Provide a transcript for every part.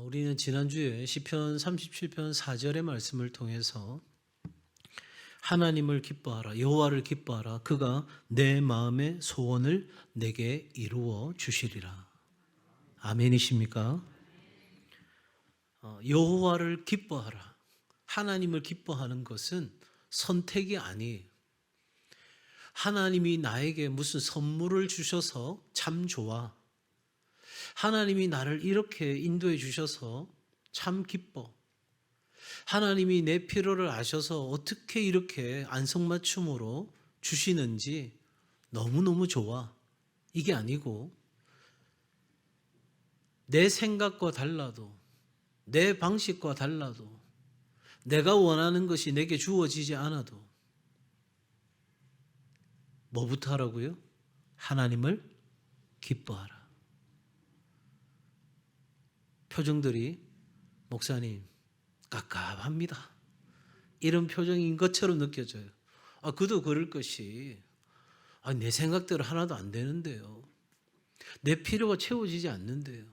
우리는 지난주에 시편 37편 4절의 말씀을 통해서 하나님을 기뻐하라, 여호와를 기뻐하라, 그가 내 마음의 소원을 내게 이루어 주시리라. 아멘이십니까? 여호와를 기뻐하라. 하나님을 기뻐하는 것은 선택이 아니에요. 하나님이 나에게 무슨 선물을 주셔서 참 좋아. 하나님이 나를 이렇게 인도해 주셔서 참 기뻐. 하나님이 내 필요를 아셔서 어떻게 이렇게 안성맞춤으로 주시는지 너무너무 좋아. 이게 아니고 내 생각과 달라도, 내 방식과 달라도, 내가 원하는 것이 내게 주어지지 않아도 뭐부터 하라고요? 하나님을 기뻐하라. 표정들이 목사님 깝깝합니다. 이런 표정인 것처럼 느껴져요. 그도 그럴 것이 내 생각대로 하나도 안 되는데요. 내 필요가 채워지지 않는데요.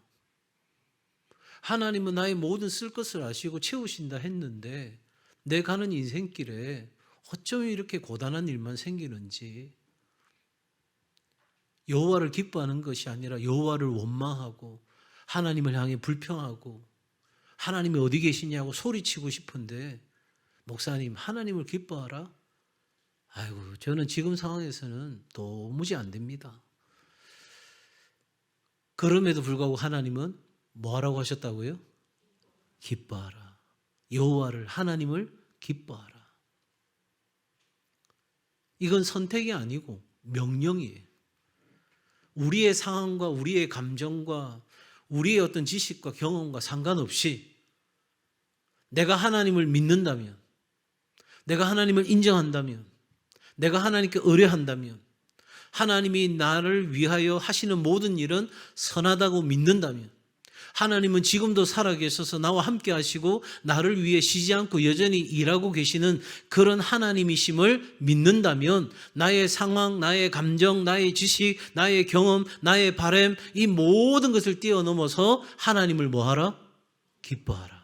하나님은 나의 모든 쓸 것을 아시고 채우신다 했는데 내 가는 인생길에 어쩜 이렇게 고단한 일만 생기는지. 여호와를 기뻐하는 것이 아니라 여호와를 원망하고 하나님을 향해 불평하고 하나님이 어디 계시냐고 소리치고 싶은데 목사님 하나님을 기뻐하라? 아이고 저는 지금 상황에서는 도무지 안 됩니다. 그럼에도 불구하고 하나님은 뭐하라고 하셨다고요? 기뻐하라. 여호와를 하나님을 기뻐하라. 이건 선택이 아니고 명령이에요. 우리의 상황과 우리의 감정과 우리의 어떤 지식과 경험과 상관없이 내가 하나님을 믿는다면, 내가 하나님을 인정한다면, 내가 하나님께 의뢰한다면, 하나님이 나를 위하여 하시는 모든 일은 선하다고 믿는다면, 하나님은 지금도 살아계셔서 나와 함께 하시고 나를 위해 쉬지 않고 여전히 일하고 계시는 그런 하나님이심을 믿는다면 나의 상황, 나의 감정, 나의 지식, 나의 경험, 나의 바람 이 모든 것을 뛰어넘어서 하나님을 뭐하라? 기뻐하라.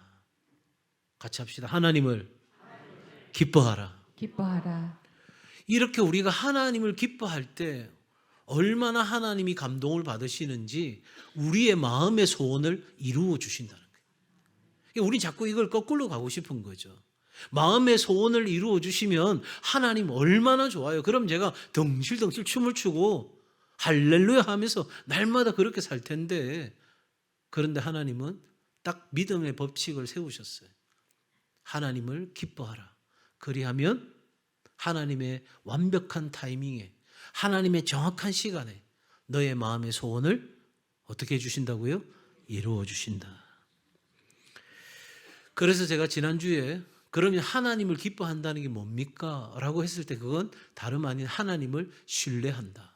같이 합시다. 하나님을 기뻐하라. 기뻐하라. 이렇게 우리가 하나님을 기뻐할 때 얼마나 하나님이 감동을 받으시는지 우리의 마음의 소원을 이루어 주신다는 거예요. 우리 자꾸 이걸 거꾸로 가고 싶은 거죠. 마음의 소원을 이루어 주시면 하나님 얼마나 좋아요. 그럼 제가 덩실덩실 춤을 추고 할렐루야 하면서 날마다 그렇게 살 텐데, 그런데 하나님은 딱 믿음의 법칙을 세우셨어요. 하나님을 기뻐하라. 그리하면 하나님의 완벽한 타이밍에, 하나님의 정확한 시간에 너의 마음의 소원을 어떻게 해주신다고요? 이루어 주신다. 그래서 제가 지난주에 그러면 하나님을 기뻐한다는 게 뭡니까? 라고 했을 때 그건 다름 아닌 하나님을 신뢰한다.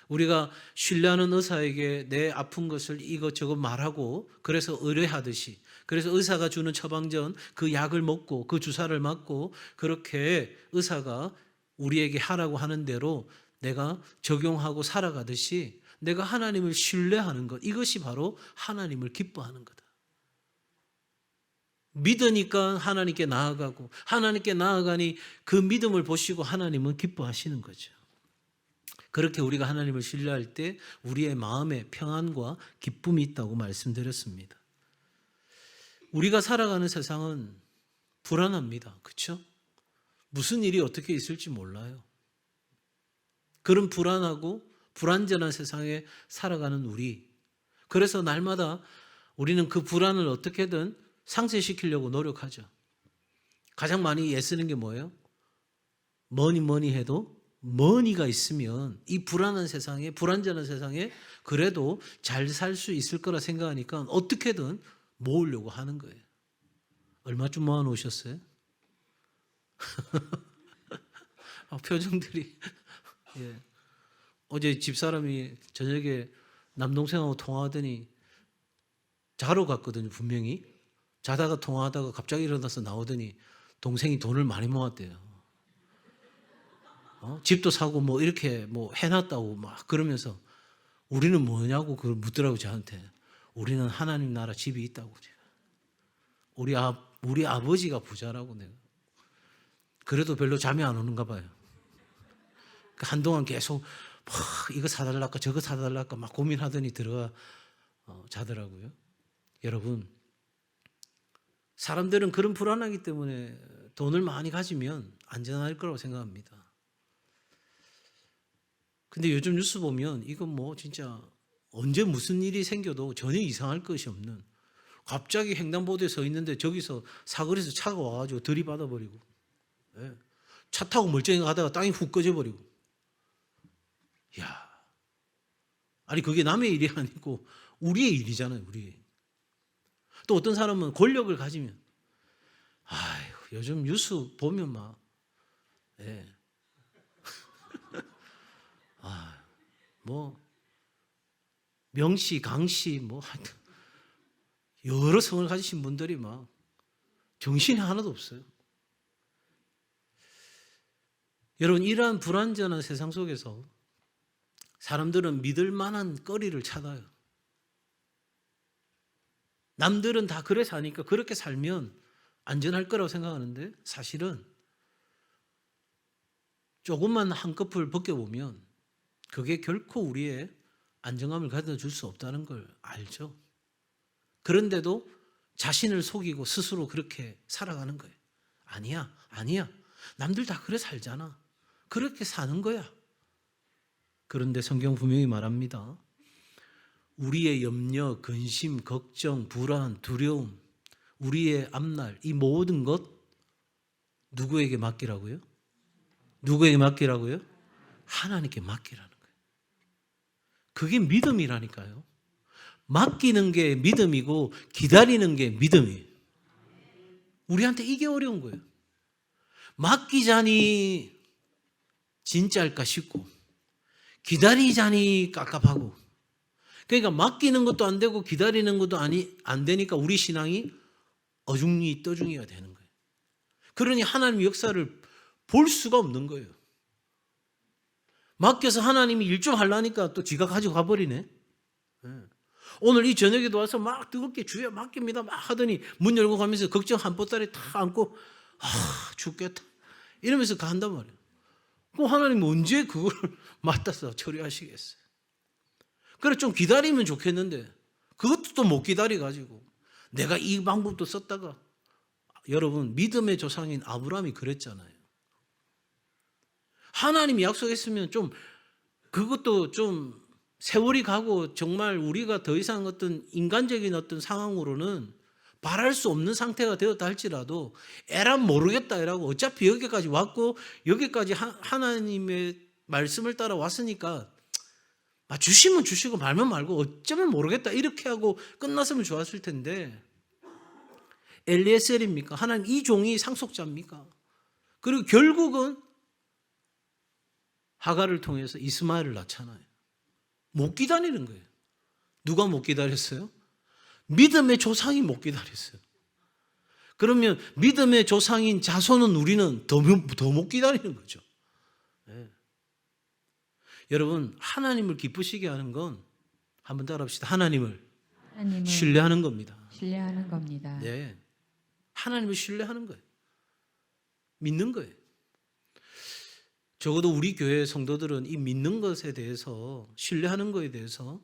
우리가 신뢰하는 의사에게 내 아픈 것을 이것저것 말하고 그래서 의뢰하듯이, 그래서 의사가 주는 처방전 그 약을 먹고 그 주사를 맞고 그렇게 의사가 우리에게 하라고 하는 대로 내가 적용하고 살아가듯이 내가 하나님을 신뢰하는 것, 이것이 바로 하나님을 기뻐하는 거다. 믿으니까 하나님께 나아가고 하나님께 나아가니 그 믿음을 보시고 하나님은 기뻐하시는 거죠. 그렇게 우리가 하나님을 신뢰할 때 우리의 마음에 평안과 기쁨이 있다고 말씀드렸습니다. 우리가 살아가는 세상은 불안합니다. 그렇죠? 무슨 일이 어떻게 있을지 몰라요. 그런 불안하고 불안전한 세상에 살아가는 우리. 그래서 날마다 우리는 그 불안을 어떻게든 상쇄시키려고 노력하죠. 가장 많이 애쓰는 게 뭐예요? 뭐니 해도 머니가 있으면 이 불안한 세상에, 불안전한 세상에 그래도 잘 살 수 있을 거라 생각하니까 어떻게든 모으려고 하는 거예요. 얼마쯤 모아놓으셨어요? 표정들이. 예. 어제 집사람이 저녁에 남동생하고 통화하더니 자러 갔거든요, 분명히. 자다가 통화하다가 갑자기 일어나서 나오더니 동생이 돈을 많이 모았대요. 집도 사고 뭐 이렇게 뭐 해놨다고 막 그러면서 우리는 뭐냐고 그걸 묻더라고 저한테. 우리는 하나님 나라 집이 있다고. 우리 아버지가 부자라고 내가. 그래도 별로 잠이 안 오는가 봐요. 한동안 계속 이거 사달랄까 저거 사달랄까 막 고민하더니 들어가 자더라고요. 여러분, 사람들은 그런 불안하기 때문에 돈을 많이 가지면 안전할 거라고 생각합니다. 근데 요즘 뉴스 보면 이건 뭐 진짜 언제 무슨 일이 생겨도 전혀 이상할 것이 없는, 갑자기 횡단보도에 서 있는데 저기서 사거리에서 차가 와가지고 들이받아 버리고, 차 타고 멀쩡히 가다가 땅이 훅 꺼져버리고. 야, 아니 그게 남의 일이 아니고 우리의 일이잖아요. 우리. 또 어떤 사람은 권력을 가지면, 아이고 요즘 뉴스 보면 막, 뭐 명씨, 강씨, 뭐 하여튼 여러 성을 가지신 분들이 막 정신이 하나도 없어요. 여러분, 이러한 불안전한 세상 속에서 사람들은 믿을 만한 거리를 찾아요. 남들은 다 그래 사니까 그렇게 살면 안전할 거라고 생각하는데, 사실은 조금만 한꺼풀 벗겨보면 그게 결코 우리의 안정감을 가져다 줄 수 없다는 걸 알죠. 그런데도 자신을 속이고 스스로 그렇게 살아가는 거예요. 아니야. 남들 다 그래 살잖아. 그렇게 사는 거야. 그런데 성경 분명히 말합니다. 우리의 염려, 근심, 걱정, 불안, 두려움, 우리의 앞날, 이 모든 것 누구에게 맡기라고요? 누구에게 맡기라고요? 하나님께 맡기라는 거예요. 그게 믿음이라니까요. 맡기는 게 믿음이고 기다리는 게 믿음이에요. 우리한테 이게 어려운 거예요. 맡기자니 진짜일까 싶고, 기다리자니 깝깝하고. 그러니까 맡기는 것도 안 되고 기다리는 것도 안 되니까 우리 신앙이 어중이 떠중이가 되는 거예요. 그러니 하나님의 역사를 볼 수가 없는 거예요. 맡겨서 하나님이 일 좀 하려니까 또 지가 가지고 가버리네. 오늘 이 저녁에도 와서 막 뜨겁게 주여 맡깁니다 막 하더니 문 열고 가면서 걱정 한 보따리 다 안고 죽겠다 이러면서 간단 말이에요. 그럼 하나님 언제 그걸 맡아서 처리하시겠어요? 그래 좀 기다리면 좋겠는데 그것도 또 못 기다려가지고 내가 이 방법도 썼다가, 여러분 믿음의 조상인 아브라함이 그랬잖아요. 하나님이 약속했으면 좀 그것도 좀 세월이 가고 정말 우리가 더 이상 어떤 인간적인 어떤 상황으로는 바랄 수 없는 상태가 되었다 할지라도 에란 모르겠다 이라고 어차피 여기까지 왔고 여기까지 하나님의 말씀을 따라 왔으니까 주시면 주시고 말면 말고 어쩌면 모르겠다 이렇게 하고 끝났으면 좋았을 텐데, 엘리에셀입니까? 하나님 이 종이 상속자입니까? 그리고 결국은 하갈을 통해서 이스마엘을 낳잖아요. 못 기다리는 거예요. 누가 못 기다렸어요? 믿음의 조상이 못 기다렸어요. 그러면 믿음의 조상인 자손은 우리는 더 못 기다리는 거죠. 네. 여러분, 하나님을 기쁘시게 하는 건 한번 따라합시다. 하나님을 신뢰하는 겁니다. 신뢰하는 겁니다. 네. 하나님을 신뢰하는 거예요. 믿는 거예요. 적어도 우리 교회 성도들은 이 믿는 것에 대해서, 신뢰하는 것에 대해서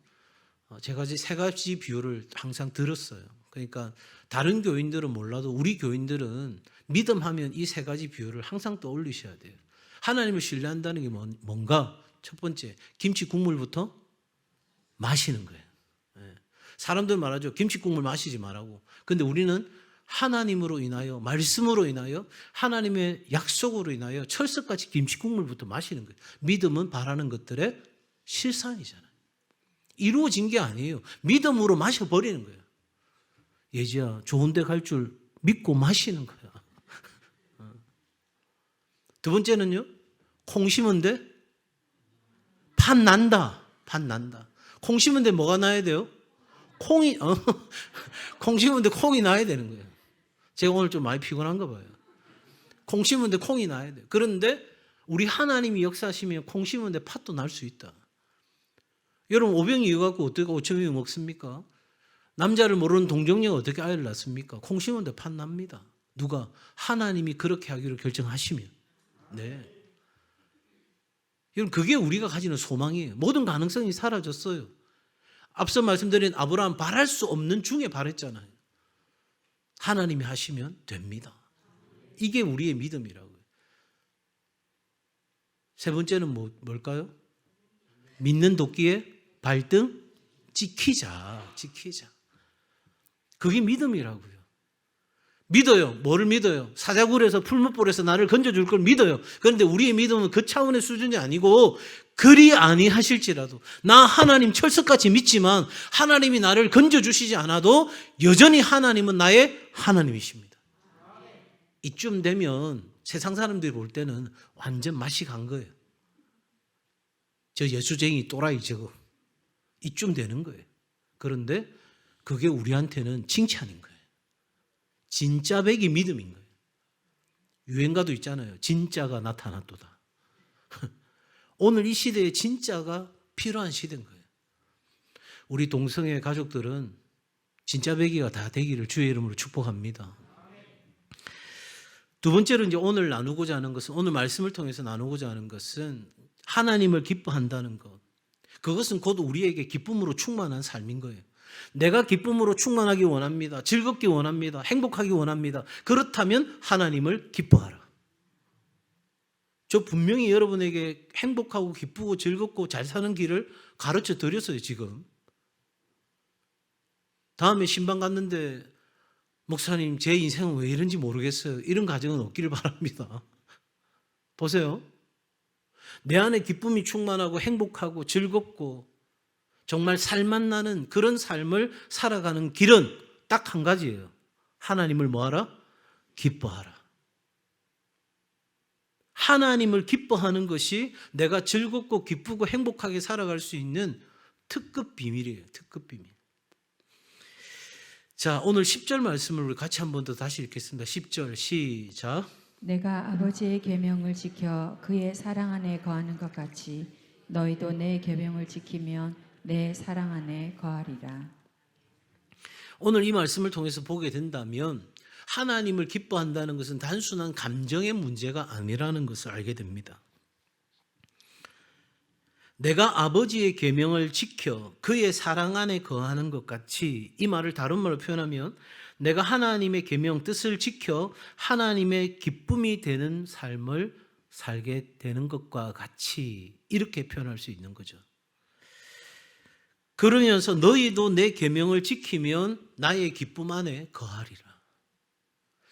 제가 이제 세 가지 비유를 항상 들었어요. 그러니까 다른 교인들은 몰라도 우리 교인들은 믿음하면 이 세 가지 비유를 항상 떠올리셔야 돼요. 하나님을 신뢰한다는 게 뭔가? 첫 번째, 김치 국물부터 마시는 거예요. 사람들 말하죠. 김치 국물 마시지 말라고. 근데 우리는 하나님으로 인하여, 말씀으로 인하여, 하나님의 약속으로 인하여 철석같이 김치 국물부터 마시는 거예요. 믿음은 바라는 것들의 실상이잖아요. 이루어진 게 아니에요. 믿음으로 마셔버리는 거예요. 예지야, 좋은 데 갈 줄 믿고 마시는 거야. 두 번째는요, 콩 심은데 팥 난다. 콩 심은데 뭐가 나야 돼요? 콩 심은데 콩이 나야 되는 거예요. 제가 오늘 좀 많이 피곤한가 봐요. 콩 심은데 콩이 나야 돼요. 그런데 우리 하나님이 역사하시면 콩 심은데 팥도 날 수 있다. 여러분, 오병이 이거 갖고 어떻게 5,000명이 먹습니까? 남자를 모르는 동정녀가 어떻게 아이를 낳습니까? 콩 심은데 팥 납니다. 누가? 하나님이 그렇게 하기로 결정하시면. 네. 여러분, 그게 우리가 가지는 소망이에요. 모든 가능성이 사라졌어요. 앞서 말씀드린 아브라함 바랄 수 없는 중에 바랬잖아요. 하나님이 하시면 됩니다. 이게 우리의 믿음이라고요. 세 번째는 뭘까요? 믿는 도끼에 발등 찍히자. 그게 믿음이라고요. 믿어요. 뭐를 믿어요? 사자굴에서 풀무불에서 나를 건져줄 걸 믿어요. 그런데 우리의 믿음은 그 차원의 수준이 아니고 그리 아니하실지라도 나 하나님 철석같이 믿지만 하나님이 나를 건져주시지 않아도 여전히 하나님은 나의 하나님이십니다. 이쯤 되면 세상 사람들이 볼 때는 완전 맛이 간 거예요. 저 예수쟁이 또라이 저거. 이쯤 되는 거예요. 그런데 그게 우리한테는 칭찬인 거예요. 진짜 백이 믿음인 거예요. 유행가도 있잖아요. 진짜가 나타났도다. 오늘 이 시대에 진짜가 필요한 시대인 거예요. 우리 동성애 가족들은 진짜 백이가 다 되기를 주의 이름으로 축복합니다. 두 번째로 이제 오늘 나누고자 하는 것은, 오늘 말씀을 통해서 나누고자 하는 것은 하나님을 기뻐한다는 것. 그것은 곧 우리에게 기쁨으로 충만한 삶인 거예요. 내가 기쁨으로 충만하기 원합니다. 즐겁기 원합니다. 행복하기 원합니다. 그렇다면 하나님을 기뻐하라. 저 분명히 여러분에게 행복하고 기쁘고 즐겁고 잘 사는 길을 가르쳐 드렸어요, 지금. 다음에 신방 갔는데 목사님 제 인생은 왜 이런지 모르겠어요. 이런 가정은 없기를 바랍니다. 보세요. 내 안에 기쁨이 충만하고 행복하고 즐겁고 정말 살맛 나는 그런 삶을 살아가는 길은 딱 한 가지예요. 하나님을 뭐하라? 기뻐하라. 하나님을 기뻐하는 것이 내가 즐겁고 기쁘고 행복하게 살아갈 수 있는 특급 비밀이에요. 특급 비밀. 자, 오늘 10절 말씀을 우리 같이 한 번 더 다시 읽겠습니다. 10절 시작. 내가 아버지의 계명을 지켜 그의 사랑 안에 거하는 것 같이 너희도 내 계명을 지키면 내 사랑 안에 거하리라. 오늘 이 말씀을 통해서 보게 된다면 하나님을 기뻐한다는 것은 단순한 감정의 문제가 아니라는 것을 알게 됩니다. 내가 아버지의 계명을 지켜 그의 사랑 안에 거하는 것 같이, 이 말을 다른 말로 표현하면 내가 하나님의 계명 뜻을 지켜 하나님의 기쁨이 되는 삶을 살게 되는 것과 같이, 이렇게 표현할 수 있는 거죠. 그러면서 너희도 내 계명을 지키면 나의 기쁨 안에 거하리라.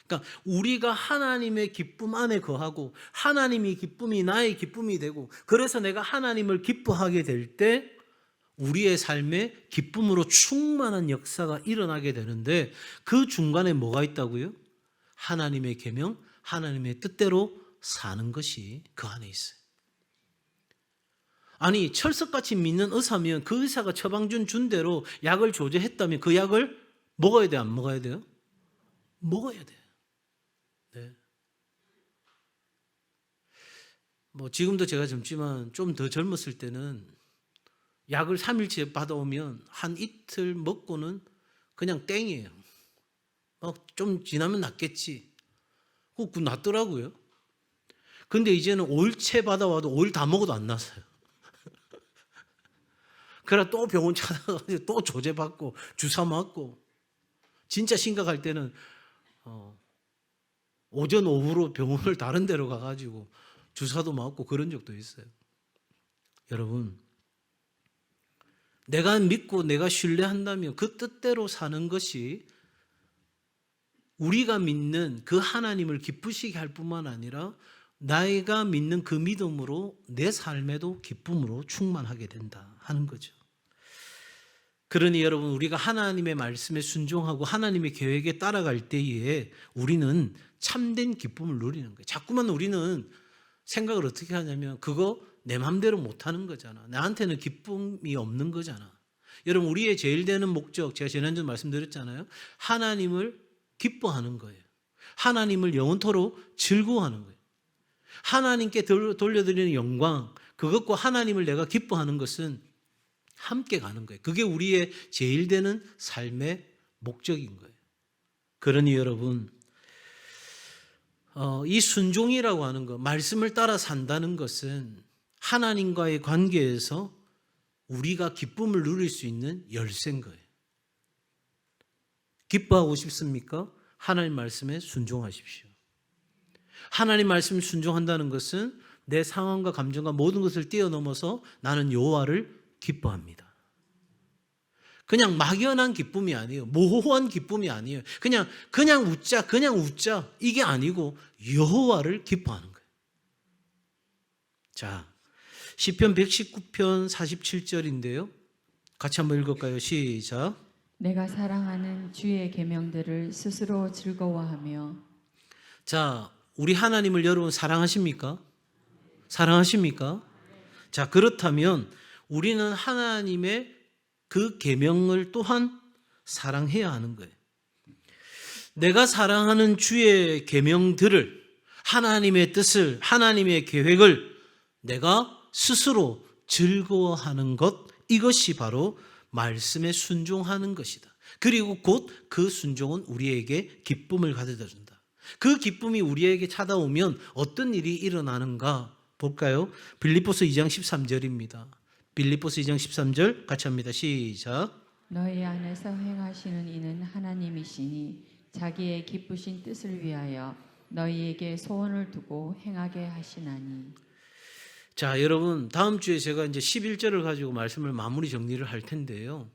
그러니까 우리가 하나님의 기쁨 안에 거하고 하나님의 기쁨이 나의 기쁨이 되고, 그래서 내가 하나님을 기뻐하게 될 때 우리의 삶에 기쁨으로 충만한 역사가 일어나게 되는데, 그 중간에 뭐가 있다고요? 하나님의 계명, 하나님의 뜻대로 사는 것이 그 안에 있어요. 아니, 철석같이 믿는 의사면 그 의사가 처방준 대로 약을 조제했다면 그 약을 먹어야 돼요? 안 먹어야 돼요? 먹어야 돼요. 네. 뭐 지금도 제가 젊지만 좀 더 젊었을 때는 약을 3일째 받아오면 한 이틀 먹고는 그냥 땡이에요. 좀 지나면 낫겠지. 그거 낫더라고요. 근데 이제는 5일째 받아와도 5일 다 먹어도 안 나서요. 그래 또 병원 찾아가서 또 조제받고 주사 맞고, 진짜 심각할 때는 오전 오후로 병원을 다른 데로 가가지고 주사도 맞고 그런 적도 있어요. 여러분, 내가 믿고 내가 신뢰한다면 그 뜻대로 사는 것이 우리가 믿는 그 하나님을 기쁘시게 할 뿐만 아니라 내가 믿는 그 믿음으로 내 삶에도 기쁨으로 충만하게 된다 하는 거죠. 그러니 여러분, 우리가 하나님의 말씀에 순종하고 하나님의 계획에 따라갈 때에 우리는 참된 기쁨을 누리는 거예요. 자꾸만 우리는 생각을 어떻게 하냐면 그거 내 마음대로 못하는 거잖아. 나한테는 기쁨이 없는 거잖아. 여러분, 우리의 제일 되는 목적, 제가 지난주에 말씀드렸잖아요. 하나님을 기뻐하는 거예요. 하나님을 영원토록 즐거워하는 거예요. 하나님께 돌려드리는 영광, 그것과 하나님을 내가 기뻐하는 것은 함께 가는 거예요. 그게 우리의 제일 되는 삶의 목적인 거예요. 그러니 여러분, 이 순종이라고 하는 것, 말씀을 따라 산다는 것은 하나님과의 관계에서 우리가 기쁨을 누릴 수 있는 열쇠인 거예요. 기뻐하고 싶습니까? 하나님 말씀에 순종하십시오. 하나님 말씀에 순종한다는 것은 내 상황과 감정과 모든 것을 뛰어넘어서 나는 여호와를 기뻐합니다. 그냥 막연한 기쁨이 아니에요. 모호한 기쁨이 아니에요. 그냥 웃자 이게 아니고 여호와를 기뻐하는 거예요. 자, 시편 119편 47절인데요. 같이 한번 읽을까요? 시작. 내가 사랑하는 주의 계명들을 스스로 즐거워하며. 자, 우리 하나님을 여러분 사랑하십니까? 사랑하십니까? 자, 그렇다면 우리는 하나님의 그 계명을 또한 사랑해야 하는 거예요. 내가 사랑하는 주의 계명들을, 하나님의 뜻을, 하나님의 계획을 내가 스스로 즐거워하는 것, 이것이 바로 말씀에 순종하는 것이다. 그리고 곧 그 순종은 우리에게 기쁨을 가져다 준다. 그 기쁨이 우리에게 찾아오면 어떤 일이 일어나는가 볼까요? 빌립보서 2장 13절입니다. 빌립보서 2장 13절 같이 합니다. 시작. 너희 안에서 행하시는 이는 하나님이시니 자기의 기쁘신 뜻을 위하여 너희에게 소원을 두고 행하게 하시나니. 자, 여러분, 다음 주에 제가 이제 11절을 가지고 말씀을 마무리 정리를 할 텐데요.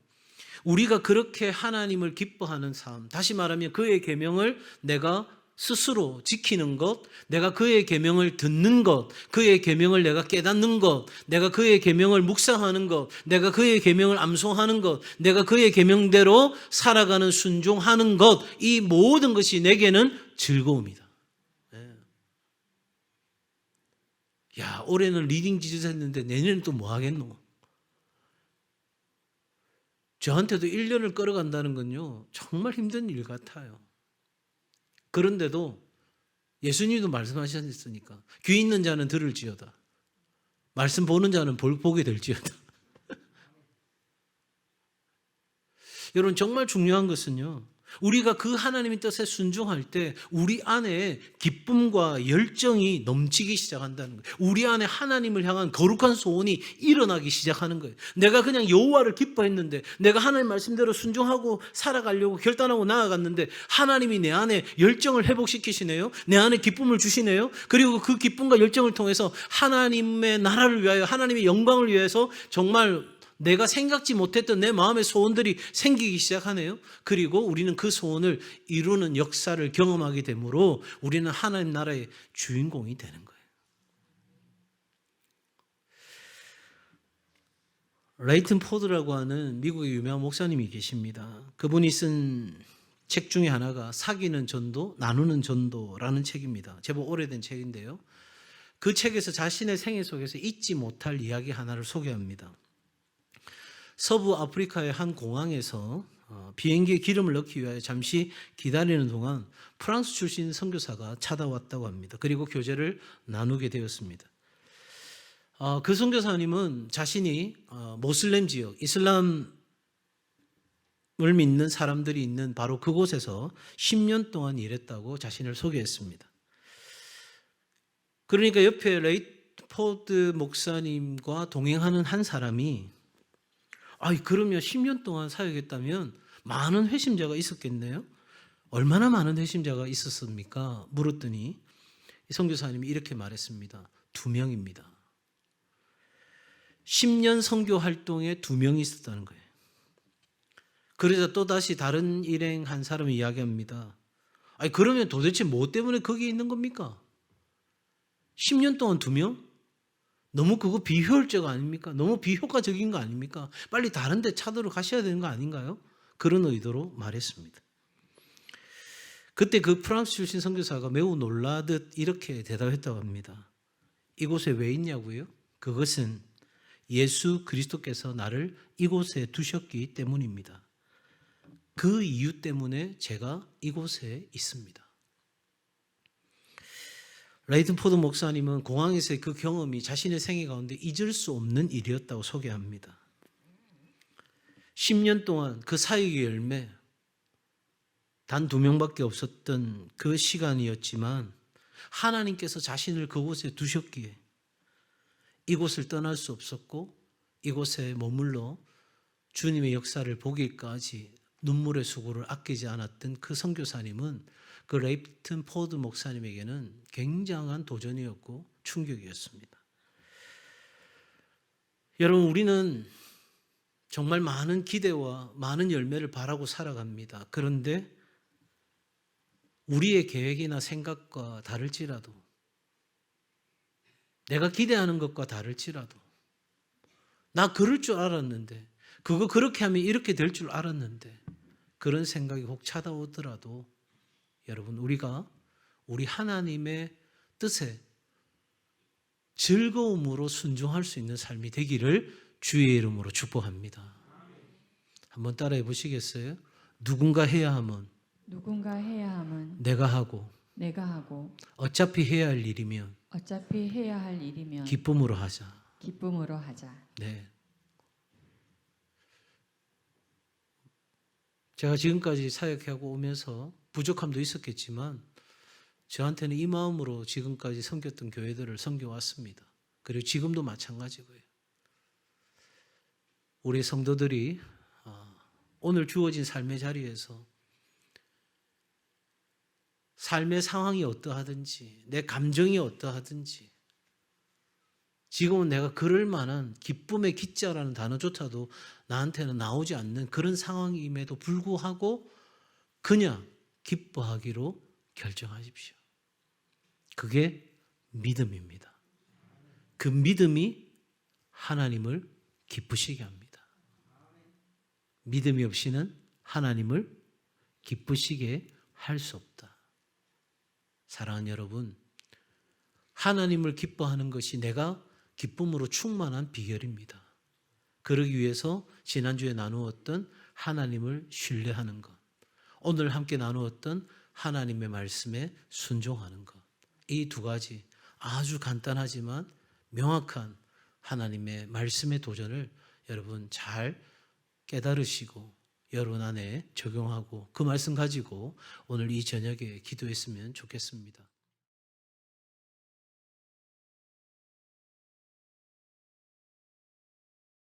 우리가 그렇게 하나님을 기뻐하는 삶, 다시 말하면 그의 계명을 내가 스스로 지키는 것, 내가 그의 계명을 듣는 것, 그의 계명을 내가 깨닫는 것, 내가 그의 계명을 묵상하는 것, 내가 그의 계명을 암송하는 것, 내가 그의 계명대로 살아가는 순종하는 것, 이 모든 것이 내게는 즐거움이다. 야, 올해는 리딩 지지서 했는데 내년엔 또 뭐 하겠노? 저한테도 1년을 끌어간다는 건요, 정말 힘든 일 같아요. 그런데도 예수님도 말씀하셨으니까 귀 있는 자는 들을지어다. 말씀 보는 자는 보게 될지어다. 여러분, 정말 중요한 것은요, 우리가 그 하나님의 뜻에 순종할 때 우리 안에 기쁨과 열정이 넘치기 시작한다는 거예요. 우리 안에 하나님을 향한 거룩한 소원이 일어나기 시작하는 거예요. 내가 그냥 여호와를 기뻐했는데, 내가 하나님 말씀대로 순종하고 살아가려고 결단하고 나아갔는데 하나님이 내 안에 열정을 회복시키시네요. 내 안에 기쁨을 주시네요. 그리고 그 기쁨과 열정을 통해서 하나님의 나라를 위하여, 하나님의 영광을 위해서 정말 내가 생각지 못했던 내 마음의 소원들이 생기기 시작하네요. 그리고 우리는 그 소원을 이루는 역사를 경험하게 되므로 우리는 하나님 나라의 주인공이 되는 거예요. 레이튼 포드라고 하는 미국의 유명한 목사님이 계십니다. 그분이 쓴 책 중에 하나가 사귀는 전도, 나누는 전도라는 책입니다. 제법 오래된 책인데요. 그 책에서 자신의 생애 속에서 잊지 못할 이야기 하나를 소개합니다. 서부 아프리카의 한 공항에서 비행기에 기름을 넣기 위하여 잠시 기다리는 동안 프랑스 출신 선교사가 찾아왔다고 합니다. 그리고 교제를 나누게 되었습니다. 그 선교사님은 자신이 모슬렘 지역, 이슬람을 믿는 사람들이 있는 바로 그곳에서 10년 동안 일했다고 자신을 소개했습니다. 그러니까 옆에 레이포드 목사님과 동행하는 한 사람이 그러면 10년 동안 사역했다면 많은 회심자가 있었겠네요? 얼마나 많은 회심자가 있었습니까? 물었더니 이 선교사님이 이렇게 말했습니다. 2명입니다. 10년 선교 활동에 2명이 있었다는 거예요. 그래서 또다시 다른 일행 한 사람이 이야기합니다. 그러면 도대체 뭐 때문에 거기에 있는 겁니까? 10년 동안 2명? 너무 그거 비효율적 아닙니까? 너무 비효과적인 거 아닙니까? 빨리 다른 데 찾으러 가셔야 되는 거 아닌가요? 그런 의도로 말했습니다. 그때 그 프랑스 출신 선교사가 매우 놀라듯 이렇게 대답했다고 합니다. 이곳에 왜 있냐고요? 그것은 예수 그리스도께서 나를 이곳에 두셨기 때문입니다. 그 이유 때문에 제가 이곳에 있습니다. 레이튼 포드 목사님은 공항에서의 그 경험이 자신의 생애 가운데 잊을 수 없는 일이었다고 소개합니다. 10년 동안 그 사역의 열매 단 2명밖에 없었던 그 시간이었지만 하나님께서 자신을 그곳에 두셨기에 이곳을 떠날 수 없었고 이곳에 머물러 주님의 역사를 보기까지 눈물의 수고를 아끼지 않았던 그 선교사님은 그 레이튼 포드 목사님에게는 굉장한 도전이었고 충격이었습니다. 여러분, 우리는 정말 많은 기대와 많은 열매를 바라고 살아갑니다. 그런데 우리의 계획이나 생각과 다를지라도, 내가 기대하는 것과 다를지라도, 나 그럴 줄 알았는데, 그거 그렇게 하면 이렇게 될 줄 알았는데, 그런 생각이 혹 찾아오더라도 여러분, 우리가 우리 하나님의 뜻에 즐거움으로 순종할 수 있는 삶이 되기를 주의 이름으로 축복합니다. 한번 따라해 보시겠어요? 누군가 해야 함은 누군가 해야 함은 내가 하고 내가 하고 어차피 해야 할 일이면 어차피 해야 할 일이면 기쁨으로 하자. 기쁨으로 하자. 네. 제가 지금까지 사역하고 오면서 부족함도 있었겠지만 저한테는 이 마음으로 지금까지 섬겼던 교회들을 섬겨왔습니다. 그리고 지금도 마찬가지고요. 우리 성도들이 오늘 주어진 삶의 자리에서 삶의 상황이 어떠하든지 내 감정이 어떠하든지 지금은 내가 그럴 만한 기쁨의 기자라는 단어조차도 나한테는 나오지 않는 그런 상황임에도 불구하고 그냥 기뻐하기로 결정하십시오. 그게 믿음입니다. 그 믿음이 하나님을 기쁘시게 합니다. 믿음이 없이는 하나님을 기쁘시게 할 수 없다. 사랑하는 여러분, 하나님을 기뻐하는 것이 내가 기쁨으로 충만한 비결입니다. 그러기 위해서 지난주에 나누었던 하나님을 신뢰하는 것, 오늘 함께 나누었던 하나님의 말씀에 순종하는 것, 이 2가지 아주 간단하지만 명확한 하나님의 말씀의 도전을 여러분 잘 깨달으시고 여러분 안에 적용하고 그 말씀 가지고 오늘 이 저녁에 기도했으면 좋겠습니다.